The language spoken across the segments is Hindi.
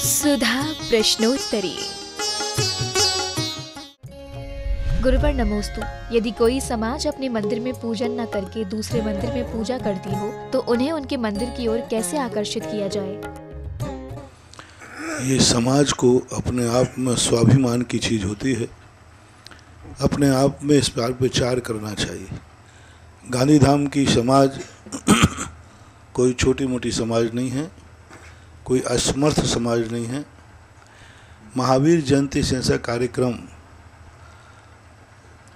सुधा प्रश्नोत्तरी। गुरुवर नमोस्तु। यदि कोई समाज अपने मंदिर में पूजन न करके दूसरे मंदिर में पूजा करती हो तो उन्हें उनके मंदिर की ओर कैसे आकर्षित किया जाए? ये समाज को अपने आप में स्वाभिमान की चीज़ होती है, अपने आप में इस पर विचार करना चाहिए। गांधीधाम की समाज कोई छोटी मोटी समाज नहीं है, कोई असमर्थ समाज नहीं है। महावीर जयंती से ऐसा कार्यक्रम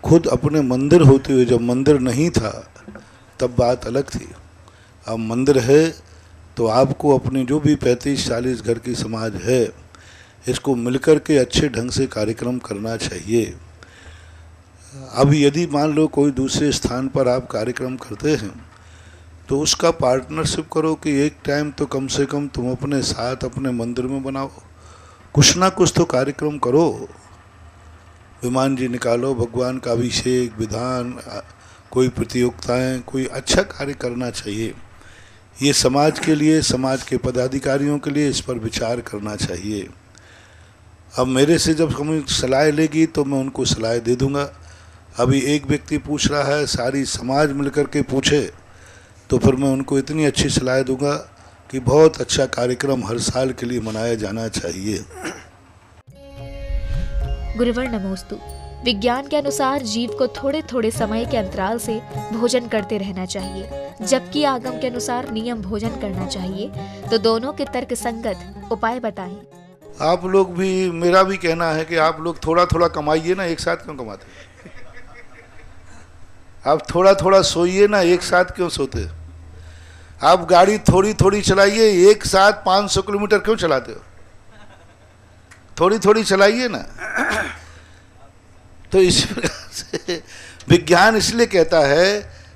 खुद अपने मंदिर होते हुए, जब मंदिर नहीं था तब बात अलग थी। अब मंदिर है तो आपको अपने जो भी 35-40 घर की समाज है, इसको मिलकर के अच्छे ढंग से कार्यक्रम करना चाहिए। अब यदि मान लो कोई दूसरे स्थान पर आप कार्यक्रम करते हैं तो उसका पार्टनरशिप करो कि एक टाइम तो कम से कम तुम अपने साथ अपने मंदिर में बनाओ, कुछ ना कुछ तो कार्यक्रम करो। विमान जी निकालो, भगवान का अभिषेक, विधान, कोई प्रतियोगिताएं, कोई अच्छा कार्य करना चाहिए। ये समाज के लिए, समाज के पदाधिकारियों के लिए इस पर विचार करना चाहिए। अब मेरे से जब कोई सलाह लेगी तो मैं उनको सलाह दे दूंगा। अभी एक व्यक्ति पूछ रहा है, सारी समाज मिलकर के पूछे तो फिर मैं उनको इतनी अच्छी सलाह दूंगा कि बहुत अच्छा कार्यक्रम हर साल के लिए मनाया जाना चाहिए। गुरुवर नमोस्तु। विज्ञान के अनुसार जीव को थोड़े थोड़े समय के अंतराल से भोजन करते रहना चाहिए, जबकि आगम के अनुसार नियम भोजन करना चाहिए। तो दोनों के तर्क संगत उपाय बताएं। आप लोग भी, मेरा भी कहना है कि आप लोग थोड़ा थोड़ा कमाइए ना, एक साथ क्यों कमाते? आप थोड़ा थोड़ा सोइए ना, एक साथ क्यों सोते? आप गाड़ी थोड़ी थोड़ी चलाइए, एक साथ 500 किलोमीटर क्यों चलाते हो? थोड़ी थोड़ी चलाइए ना। तो इस प्रकार से विज्ञान इसलिए कहता है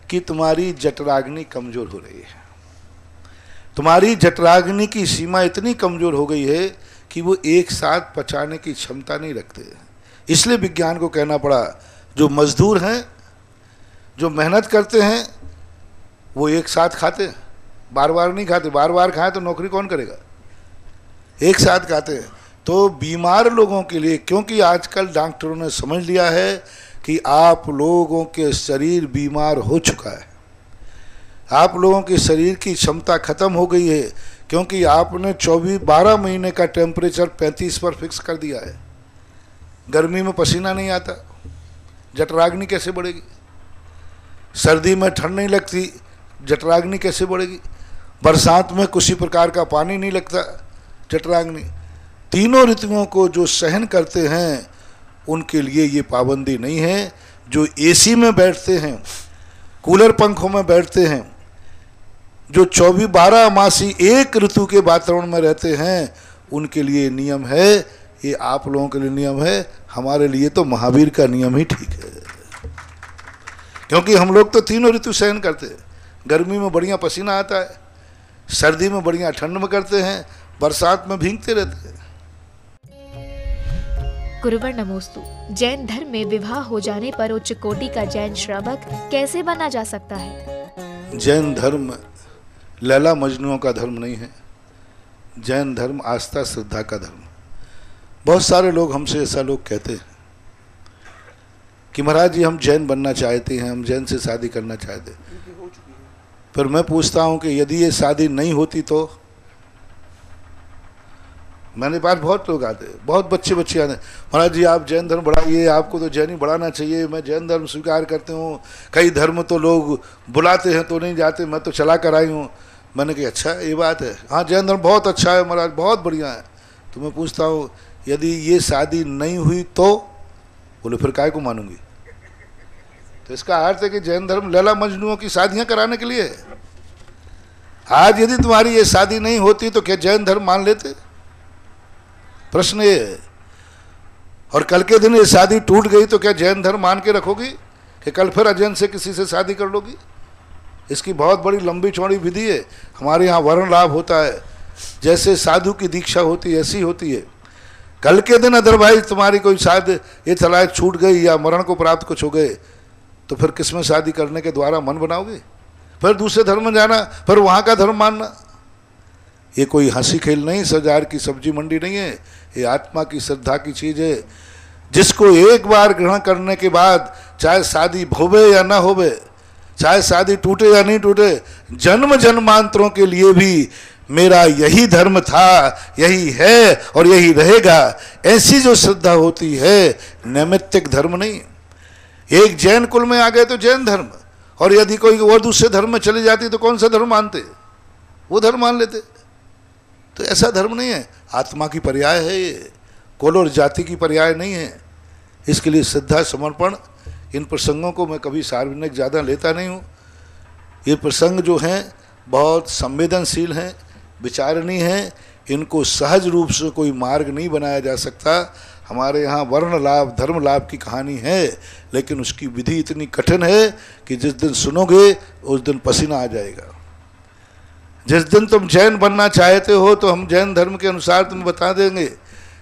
कि तुम्हारी जठराग्नि कमजोर हो रही है। तुम्हारी जठराग्नि की सीमा इतनी कमजोर हो गई है कि वो एक साथ पचाने की क्षमता नहीं रखते। इसलिए विज्ञान को कहना पड़ा, जो मजदूर हैं, जो मेहनत करते हैं, वो एक साथ खाते हैं, बार बार नहीं खाते। बार बार खाएं तो नौकरी कौन करेगा? एक साथ खाते हैं। तो बीमार लोगों के लिए, क्योंकि आजकल डॉक्टरों ने समझ लिया है कि आप लोगों के शरीर बीमार हो चुका है, आप लोगों के शरीर की क्षमता खत्म हो गई है, क्योंकि आपने 12 महीने का टेम्परेचर 35 पर फिक्स कर दिया है। गर्मी में पसीना नहीं आता, जठराग्नि कैसे बढ़ेगी? सर्दी में ठंड नहीं लगती, जठराग्नि कैसे बढ़ेगी? बरसात में किसी प्रकार का पानी नहीं लगता, जठराग्नि। तीनों ऋतुओं को जो सहन करते हैं उनके लिए ये पाबंदी नहीं है। जो एसी में बैठते हैं, कूलर पंखों में बैठते हैं, जो 12 मासी एक ऋतु के वातावरण में रहते हैं, उनके लिए नियम है। ये आप लोगों के लिए नियम है, हमारे लिए तो महावीर का नियम ही ठीक है। क्योंकि हम लोग तो तीनों ऋतु सहन करते हैं। गर्मी में बढ़िया पसीना आता है, सर्दी में बढ़िया ठंड में करते हैं, बरसात में भीगते रहते हैं। गुरुवर नमोस्तु। जैन धर्म में विवाह हो जाने पर उच्च कोटि का जैन श्रावक कैसे बना जा सकता है? जैन धर्म लैला मजनुओं का धर्म नहीं है। जैन धर्म आस्था श्रद्धा का धर्म। बहुत सारे लोग हमसे ऐसा लोग कहते हैं कि महाराज जी हम जैन बनना चाहते हैं, हम जैन से शादी करना चाहते हैं। फिर मैं पूछता हूं कि यदि ये शादी नहीं होती तो? मेरे पास बहुत लोग आते हैं, बहुत बच्चे आते हैं, महाराज जी आप जैन धर्म बढ़ाइए, आपको तो जैन ही बढ़ाना चाहिए, मैं जैन धर्म स्वीकार करते हूँ। कई धर्म तो लोग बुलाते हैं तो नहीं जाते, मैं तो चला कर आई हूँ। मैंने कहा अच्छा ये बात है, हाँ जैन धर्म बहुत अच्छा है महाराज, बहुत बढ़िया है। तो मैं पूछता हूँ यदि ये शादी नहीं हुई तो? बोले फिर काय को मानूंगी। तो इसका अर्थ है कि जैन धर्म लैला मजनुओं की शादियां कराने के लिए है। आज यदि तुम्हारी ये शादी नहीं होती तो क्या जैन धर्म मान लेते? प्रश्न ये है। और कल के दिन ये शादी टूट गई तो क्या जैन धर्म मान के रखोगी कि कल फिर अजैन से किसी से शादी कर लोगी? इसकी बहुत बड़ी लंबी चौड़ी विधि है। हमारे यहाँ वर्ण लाभ होता है, जैसे साधु की दीक्षा होती है ऐसी होती है। कल के दिन अदरवाइज तुम्हारी कोई शादी ये तलाक छूट गई या मरण को प्राप्त कुछ हो गए तो फिर किसमें शादी करने के द्वारा मन बनाओगे? फिर दूसरे धर्म में जाना, फिर वहाँ का धर्म मानना। ये कोई हंसी खेल नहीं, सजार की सब्जी मंडी नहीं है, ये आत्मा की श्रद्धा की चीज़ है, जिसको एक बार ग्रहण करने के बाद चाहे शादी होवे या ना होवे, चाहे शादी टूटे या नहीं टूटे, जन्म जन्मांतरों के लिए भी मेरा यही धर्म था, यही है और यही रहेगा, ऐसी जो श्रद्धा होती है, नैमित्तिक धर्म नहीं। एक जैन कुल में आ गए तो जैन धर्म, और यदि कोई और दूसरे धर्म में चली जाती तो कौन सा धर्म मानते, वो धर्म मान लेते। तो ऐसा धर्म नहीं है, आत्मा की पर्याय है ये, कुल और जाति की पर्याय नहीं है। इसके लिए श्रद्धा समर्पण, इन प्रसंगों को मैं कभी सार्वजनिक ज़्यादा लेता नहीं हूँ। ये प्रसंग जो हैं बहुत संवेदनशील हैं, विचारणीय हैं, इनको सहज रूप से कोई मार्ग नहीं बनाया जा सकता। हमारे यहाँ वर्ण लाभ धर्म लाभ की कहानी है, लेकिन उसकी विधि इतनी कठिन है कि जिस दिन सुनोगे उस दिन पसीना आ जाएगा। जिस दिन तुम जैन बनना चाहते हो तो हम जैन धर्म के अनुसार तुम्हें बता देंगे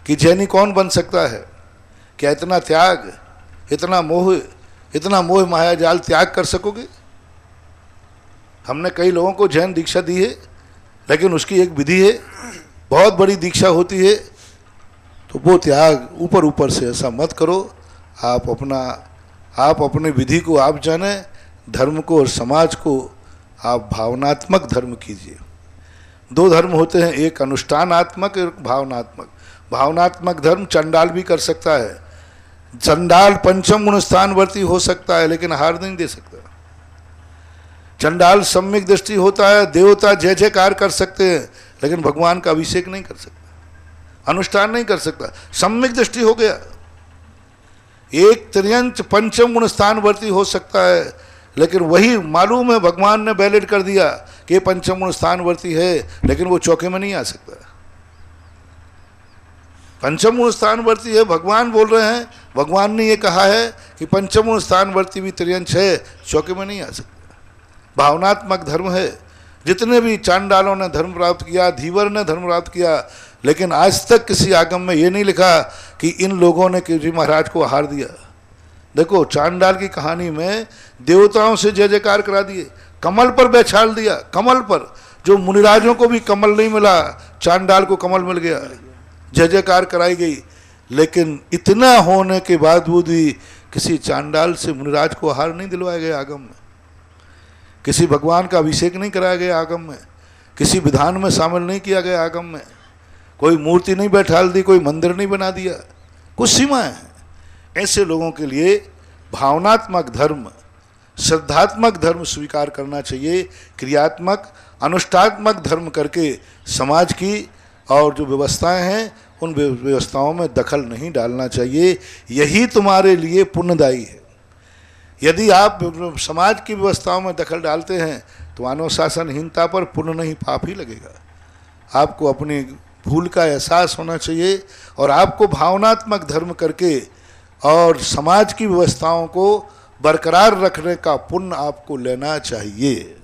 कि जैनी कौन बन सकता है। क्या इतना त्याग, इतना मोह माया जाल त्याग कर सकोगे? हमने कई लोगों को जैन दीक्षा दी है, लेकिन उसकी एक विधि है, बहुत बड़ी दीक्षा होती है। तो वो त्याग ऊपर ऊपर से ऐसा मत करो। आप अपने विधि को आप जाने, धर्म को और समाज को आप भावनात्मक धर्म कीजिए। दो धर्म होते हैं, एक अनुष्ठानात्मक, एक भावनात्मक। भावनात्मक धर्म चंडाल भी कर सकता है, चंडाल पंचम गुण स्थानवर्ती हो सकता है, लेकिन हार नहीं दे सकता। चंडाल सम्यक दृष्टि होता है, देवता जय जयकार कर सकते हैं, लेकिन भगवान का अभिषेक नहीं कर सकता, अनुष्ठान नहीं कर सकता। सम्यक दृष्टि हो गया। एक त्रियंच पंचम गुण स्थानवर्ती हो सकता है, लेकिन वही मालूम है भगवान ने बैलेट कर दिया कि पंचम गुण स्थानवर्ती है, लेकिन वो चौके में नहीं आ सकता। पंचम गुण स्थानवर्ती है, भगवान बोल रहे हैं, भगवान ने ये कहा है कि पंचम गुण स्थानवर्ती भी त्रियंच है, चौके में नहीं आ सकता। भावनात्मक धर्म है। जितने भी चांडालों ने धर्म प्राप्त किया, धीवर ने धर्म प्राप्त किया, लेकिन आज तक किसी आगम में ये नहीं लिखा कि इन लोगों ने किसी महाराज को हार दिया। देखो चांडाल की कहानी में देवताओं से जय जयकार करा दिए, कमल पर बैछाल दिया, कमल पर। जो मुनिराजों को भी कमल नहीं मिला, चांडाल को कमल मिल गया, जय जयकार कराई गई। लेकिन इतना होने के बावजूद भी किसी चांडाल से मुनिराज को हार नहीं दिलवाया गया आगम में, किसी भगवान का अभिषेक नहीं कराया गया आगम में, किसी विधान में शामिल नहीं किया गया आगम में, कोई मूर्ति नहीं बैठाल दी, कोई मंदिर नहीं बना दिया। कुछ सीमाएं हैं। ऐसे लोगों के लिए भावनात्मक धर्म, श्रद्धात्मक धर्म स्वीकार करना चाहिए। क्रियात्मक अनुष्ठात्मक धर्म करके समाज की और जो व्यवस्थाएं हैं उन व्यवस्थाओं में दखल नहीं डालना चाहिए। यही तुम्हारे लिए पुण्यदायी है। यदि आप समाज की व्यवस्थाओं में दखल डालते हैं तो अनुशासनहीनता पर पुण्य नहीं पाप ही लगेगा। आपको अपनी भूल का एहसास होना चाहिए और आपको भावनात्मक धर्म करके और समाज की व्यवस्थाओं को बरकरार रखने का पुण्य आपको लेना चाहिए।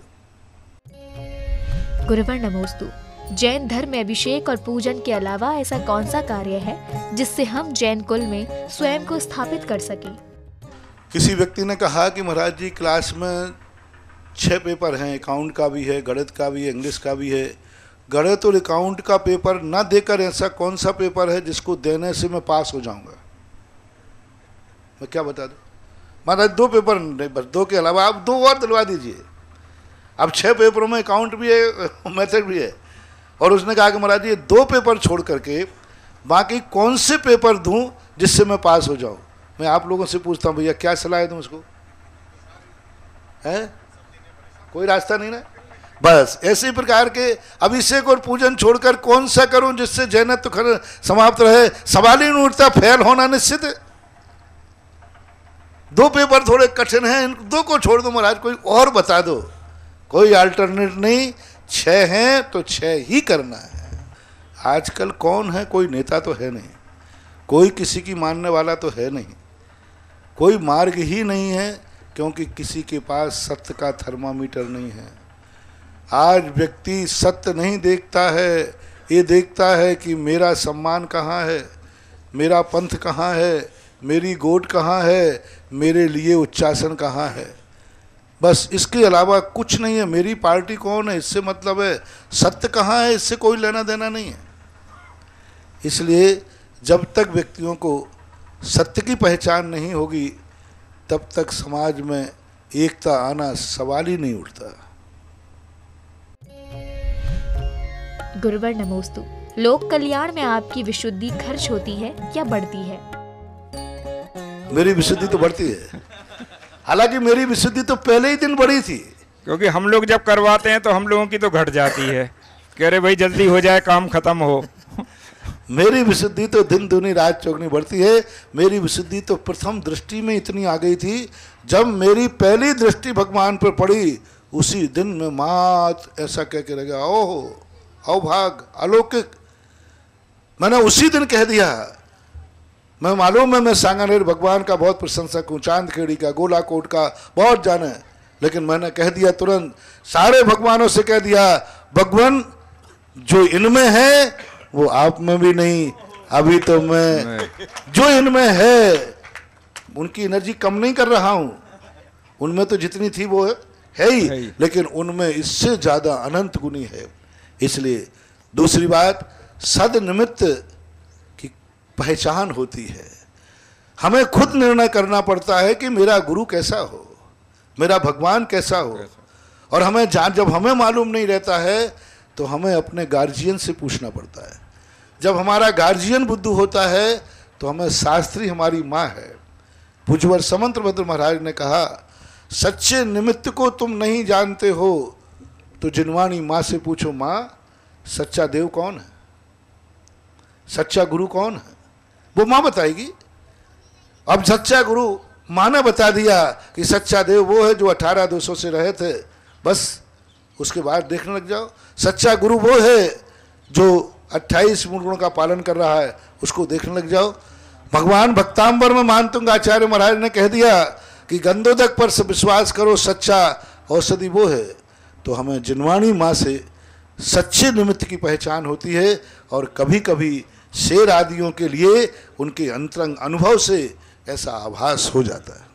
गुरुवर नमोस्तु। जैन धर्म में अभिषेक और पूजन के अलावा ऐसा कौन सा कार्य है जिससे हम जैन कुल में स्वयं को स्थापित कर सकें? किसी व्यक्ति ने कहा कि महाराज जी क्लास में 6 पेपर हैं, अकाउंट का भी है, गणित का भी है, इंग्लिश का भी है। गणित और अकाउंट का पेपर ना देकर ऐसा कौन सा पेपर है जिसको देने से मैं पास हो जाऊंगा? मैं क्या बता दूं? महाराज 2 पेपर नहीं, बस 2 के अलावा आप 2 और दिलवा दीजिए। अब 6 पेपरों में अकाउंट भी है, मैथड भी है। और उसने कहा कि महाराज ये 2 पेपर छोड़ करके बाकी कौन से पेपर दूं जिससे मैं पास हो जाऊं? मैं आप लोगों से पूछता हूं, भैया क्या सलाह दूं उसको? है कोई रास्ता नहीं ना? बस ऐसे प्रकार के अभिषेक और पूजन छोड़कर कौन सा करूं जिससे जैनत्व तो समाप्त रहे? सवाल ही नहीं उठता, फेल होना निश्चित है। 2 पेपर थोड़े कठिन हैं, इन 2 को छोड़ दो महाराज, कोई और बता दो, कोई अल्टरनेट नहीं। 6 हैं तो 6 ही करना है। आजकल कौन है? कोई नेता तो है नहीं, कोई किसी की मानने वाला तो है नहीं, कोई मार्ग ही नहीं है, क्योंकि किसी के पास सत्य का थर्मामीटर नहीं है। आज व्यक्ति सत्य नहीं देखता है, ये देखता है कि मेरा सम्मान कहाँ है, मेरा पंथ कहाँ है, मेरी गोट कहाँ है, मेरे लिए उच्चासन कहाँ है। बस इसके अलावा कुछ नहीं है। मेरी पार्टी कौन है इससे मतलब है, सत्य कहाँ है इससे कोई लेना देना नहीं है। इसलिए जब तक व्यक्तियों को सत्य की पहचान नहीं होगी तब तक समाज में एकता आना सवाल ही नहीं उठता। गुरुवर नमोस्तु। लोक कल्याण में आपकी विशुद्धि खर्च होती है या बढ़ती है? मेरी विशुद्धि तो बढ़ती है। हालांकि मेरी विशुद्धि तो पहले ही दिन बढ़ी थी, क्योंकि हम लोग जब करवाते हैं तो हम लोगों की तो घट जाती है। कह रहे भाई जल्दी हो जाए, काम खत्म हो। मेरी विशुद्धि तो दिन दूनी रात चौगनी बढ़ती है। मेरी विशुद्धि तो प्रथम दृष्टि में इतनी आ गई थी, जब मेरी पहली दृष्टि भगवान पर पड़ी उसी दिन में मात ऐसा कह के लगा, ओह अभाग अलौकिक। मैंने उसी दिन कह दिया। मैं मालूम है मैं सांगानेर भगवान का बहुत प्रशंसक हूँ, चांदखेड़ी का, गोलाकोट का बहुत जाने, लेकिन मैंने कह दिया तुरंत, सारे भगवानों से कह दिया, भगवान जो इनमें है वो आप में भी नहीं। अभी तो मैं जो इनमें है उनकी एनर्जी कम नहीं कर रहा हूँ, उनमें तो जितनी थी वो है ही, लेकिन उनमें इससे ज़्यादा अनंत गुनी है। इसलिए दूसरी बात, सद निमित्त की पहचान होती है। हमें खुद निर्णय करना पड़ता है कि मेरा गुरु कैसा हो, मेरा भगवान कैसा हो। और हमें जब हमें मालूम नहीं रहता है तो हमें अपने गार्जियन से पूछना पड़ता है। जब हमारा गार्जियन बुद्धू होता है तो हमें शास्त्री हमारी माँ है। पूज्यवर समंतभद्र महाराज ने कहा, सच्चे निमित्त को तुम नहीं जानते हो तो जिनवाणी माँ से पूछो, माँ सच्चा देव कौन है, सच्चा गुरु कौन है, वो माँ बताएगी। अब सच्चा गुरु माँ ने बता दिया कि सच्चा देव वो है जो 18,200 से रहे थे, बस उसके बाद देखने लग जाओ। सच्चा गुरु वो है जो 28 मूल गुणों का पालन कर रहा है, उसको देखने लग जाओ। भगवान भक्तांबर में मानतुंग आचार्य महाराज ने कह दिया कि गंधोदक पर से विश्वास करो, सच्चा औषधि वो है। तो हमें जिनवाणी माँ से सच्चे निमित्त की पहचान होती है। और कभी कभी शेर आदियों के लिए उनके अंतरंग अनुभव से ऐसा आभास हो जाता है।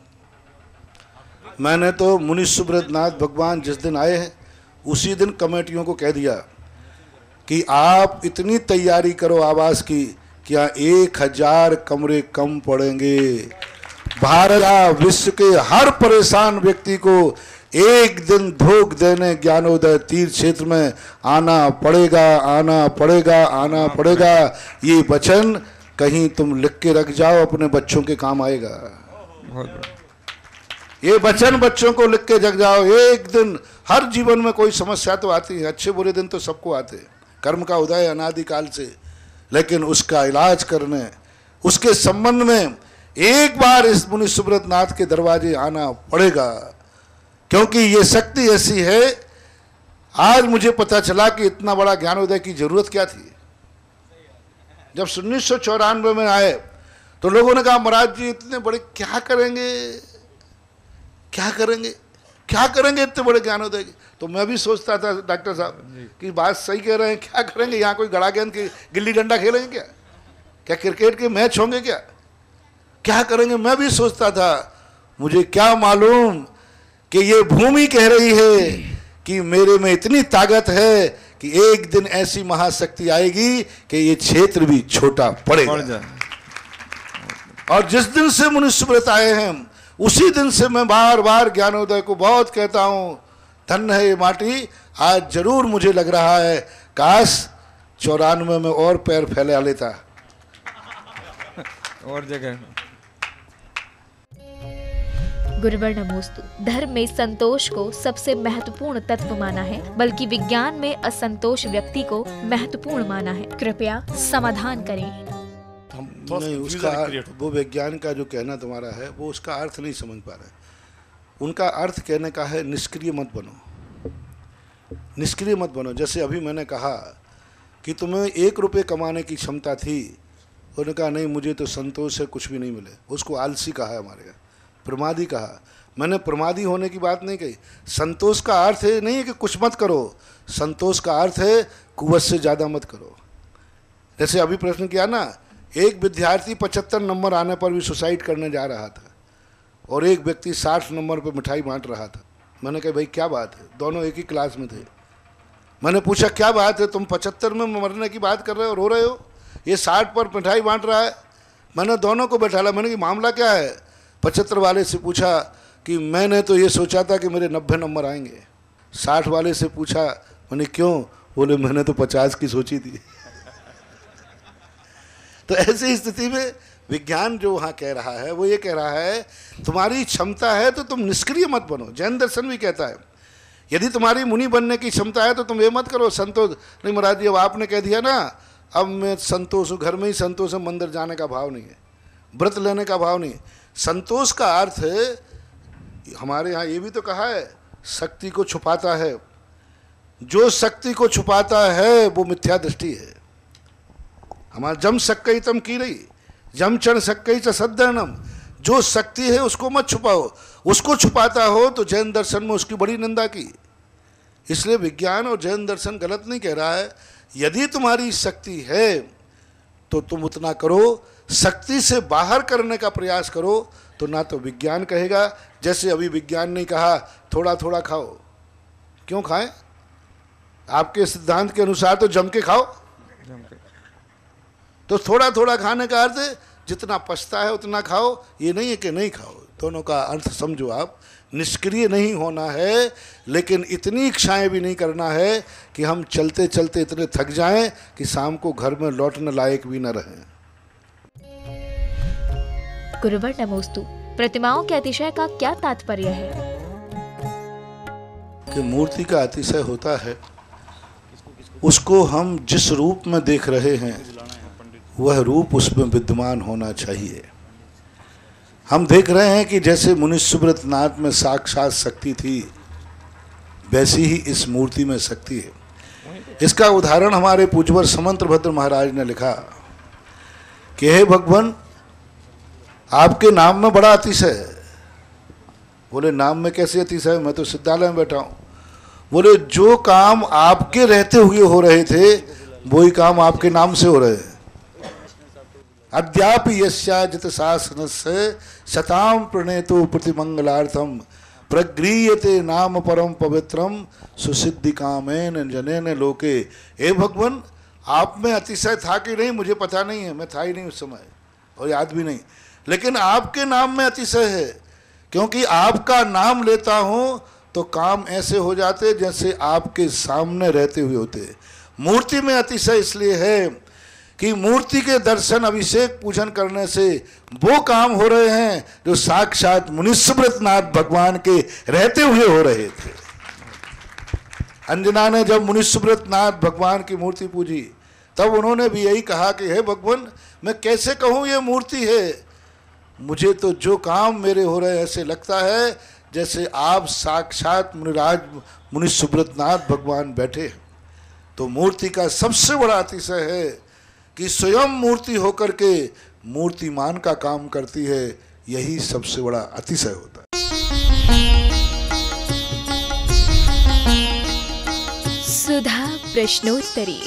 मैंने तो मुनि सुब्रत नाथ भगवान जिस दिन आए हैं उसी दिन कमेटियों को कह दिया कि आप इतनी तैयारी करो आवास की, क्या 1000 कमरे कम पड़ेंगे। भारत विश्व के हर परेशान व्यक्ति को एक दिन भोग देने ज्ञानोदय तीर्थ क्षेत्र में आना पड़ेगा, आना पड़ेगा, आना पड़ेगा। ये वचन कहीं तुम लिख के रख जाओ, अपने बच्चों के काम आएगा। ये वचन बच्चों को लिख के रख जाओ। एक दिन हर जीवन में कोई समस्या तो आती है, अच्छे बुरे दिन तो सबको आते हैं, कर्म का उदय अनादिकाल से, लेकिन उसका इलाज करने, उसके संबंध में एक बार इस मुनि सुब्रत नाथ के दरवाजे आना पड़ेगा। क्योंकि ये शक्ति ऐसी है। आज मुझे पता चला कि इतना बड़ा ज्ञानोदय की जरूरत क्या थी। जब 1994 में आए तो लोगों ने कहा, महाराज जी इतने बड़े क्या करेंगे, क्या करेंगे, क्या करेंगे इतने बड़े ज्ञानोदय की। तो मैं भी सोचता था डॉक्टर साहब कि बात सही कह रहे हैं, क्या करेंगे, यहाँ कोई गड़ा गेंद की गिल्ली डंडा खेलेंगे क्या, क्या क्रिकेट के मैच होंगे क्या, क्या करेंगे। मैं भी सोचता था, मुझे क्या मालूम कि ये भूमि कह रही है कि मेरे में इतनी ताकत है कि एक दिन ऐसी महाशक्ति आएगी कि ये क्षेत्र भी छोटा पड़ेगा। और जिस दिन से मुनि सुब्रत आए हैं उसी दिन से मैं बार बार ज्ञानोदय को बहुत कहता हूँ, धन्य है ये माटी। आज जरूर मुझे लग रहा है काश 94 में और पैर फैला लेता और जगह। गुरुवर नमोस्तु। धर्म में संतोष को सबसे महत्वपूर्ण तत्व माना है, बल्कि विज्ञान में असंतोष व्यक्ति को महत्वपूर्ण माना है। कृपया समाधान करें। नहीं, उसका वो विज्ञान का जो कहना तुम्हारा है वो उसका अर्थ नहीं समझ पा रहे। उनका अर्थ कहने का है निष्क्रिय मत बनो, निष्क्रिय मत बनो। जैसे अभी मैंने कहा कि तुम्हें 1 रुपये कमाने की क्षमता थी, उन्होंने कहा नहीं मुझे तो संतोष है, कुछ भी नहीं मिले, उसको आलसी कहा है हमारे यहाँ, प्रमादी कहा। मैंने प्रमादी होने की बात नहीं कही। संतोष का अर्थ है नहीं है कि कुछ मत करो, संतोष का अर्थ है कुवत से ज़्यादा मत करो। जैसे अभी प्रश्न किया ना, एक विद्यार्थी 75 नंबर आने पर भी सुसाइड करने जा रहा था और एक व्यक्ति 60 नंबर पर मिठाई बांट रहा था। मैंने कहा भाई क्या बात है, दोनों एक ही क्लास में थे। मैंने पूछा क्या बात है, तुम 75 में मरने की बात कर रहे हो, रो रहे हो, ये 60 पर मिठाई बांट रहा है। मैंने दोनों को बैठा ला, मैंने कि मामला क्या है। 75 वाले से पूछा कि मैंने तो ये सोचा था कि मेरे 90 नंबर आएंगे। 60 वाले से पूछा, मैंने क्यों, बोले मैंने तो 50 की सोची थी। तो ऐसी स्थिति में विज्ञान जो वहाँ कह रहा है वो ये कह रहा है तुम्हारी क्षमता है तो तुम निष्क्रिय मत बनो। जैन दर्शन भी कहता है यदि तुम्हारी मुनि बनने की क्षमता है तो तुम ये मत करो संतोष। नहीं महाराज जी, अब आपने कह दिया ना, अब मैं संतोष हूँ, घर में ही संतोष है, मंदिर जाने का भाव नहीं है, व्रत लेने का भाव नहीं है। संतोष का अर्थ है, हमारे यहाँ ये भी तो कहा है, शक्ति को छुपाता है। जो शक्ति को छुपाता है वो मिथ्या दृष्टि है। हमारा जम सक्कई तम की रही, जम चढ़ सक्कई च सद्दर्णम। जो शक्ति है उसको मत छुपाओ, उसको छुपाता हो तो जैन दर्शन में उसकी बड़ी निंदा की। इसलिए विज्ञान और जैन दर्शन गलत नहीं कह रहा है। यदि तुम्हारी शक्ति है तो तुम उतना करो, शक्ति से बाहर करने का प्रयास करो तो ना तो विज्ञान कहेगा, जैसे अभी विज्ञान ने कहा थोड़ा थोड़ा खाओ। क्यों खाएं? आपके सिद्धांत के अनुसार तो जम के खाओ। तो थोड़ा थोड़ा खाने का अर्थ है जितना पचता है उतना खाओ, ये नहीं है कि नहीं खाओ। दोनों का अर्थ समझो आप। निष्क्रिय नहीं होना है, लेकिन इतनी इच्छाएं भी नहीं करना है कि हम चलते चलते इतने थक जाएं कि शाम को घर में लौटने लायक भी न रहें। गुरुवर नमोस्तु। प्रतिमाओं के अतिशय का क्या तात्पर्य है? कि मूर्ति का अतिशय होता है, उसको हम जिस रूप में देख रहे हैं वह रूप उसमें विद्यमान होना चाहिए। हम देख रहे हैं कि जैसे मुनि सुब्रत नाथ में साक्षात शक्ति थी, वैसी ही इस मूर्ति में शक्ति है। इसका उदाहरण हमारे पूज्यवर समंतभद्र महाराज ने लिखा कि हे भगवान, आपके नाम में बड़ा अतिशय है। बोले नाम में कैसे अतिशय? मैं तो सिद्धालय में बैठा हूँ। बोले जो काम आपके रहते हुए हो रहे थे वही काम आपके नाम से हो रहे हैं। अद्यापि यस्याजित शासनस्य शतां प्रणेतो प्रतिमंगलार्थम प्रगृह्यते नाम परम पवित्रम सुसिद्धि कामेन जनेन लोके। हे भगवान, आप में अतिशय था कि नहीं मुझे पता नहीं है, मैं था ही नहीं उस समय और याद भी नहीं, लेकिन आपके नाम में अतिशय है। क्योंकि आपका नाम लेता हूँ तो काम ऐसे हो जाते जैसे आपके सामने रहते हुए होते। मूर्ति में अतिशय इसलिए है कि मूर्ति के दर्शन, अभिषेक, पूजन करने से वो काम हो रहे हैं जो साक्षात मुनिसुब्रत नाथ भगवान के रहते हुए हो रहे थे। अंजना ने जब मुनिसुब्रत नाथ भगवान की मूर्ति पूजी तब उन्होंने भी यही कहा कि हे भगवान, मैं कैसे कहूँ ये मूर्ति है, मुझे तो जो काम मेरे हो रहे हैं ऐसे लगता है जैसे आप साक्षात मुनिराज मुनिसुब्रत नाथ भगवान बैठे। तो मूर्ति का सबसे बड़ा अतिशय है कि स्वयं मूर्ति होकर के मूर्तिमान का काम करती है, यही सबसे बड़ा अतिशय होता है। सुधा प्रश्नोत्तरी।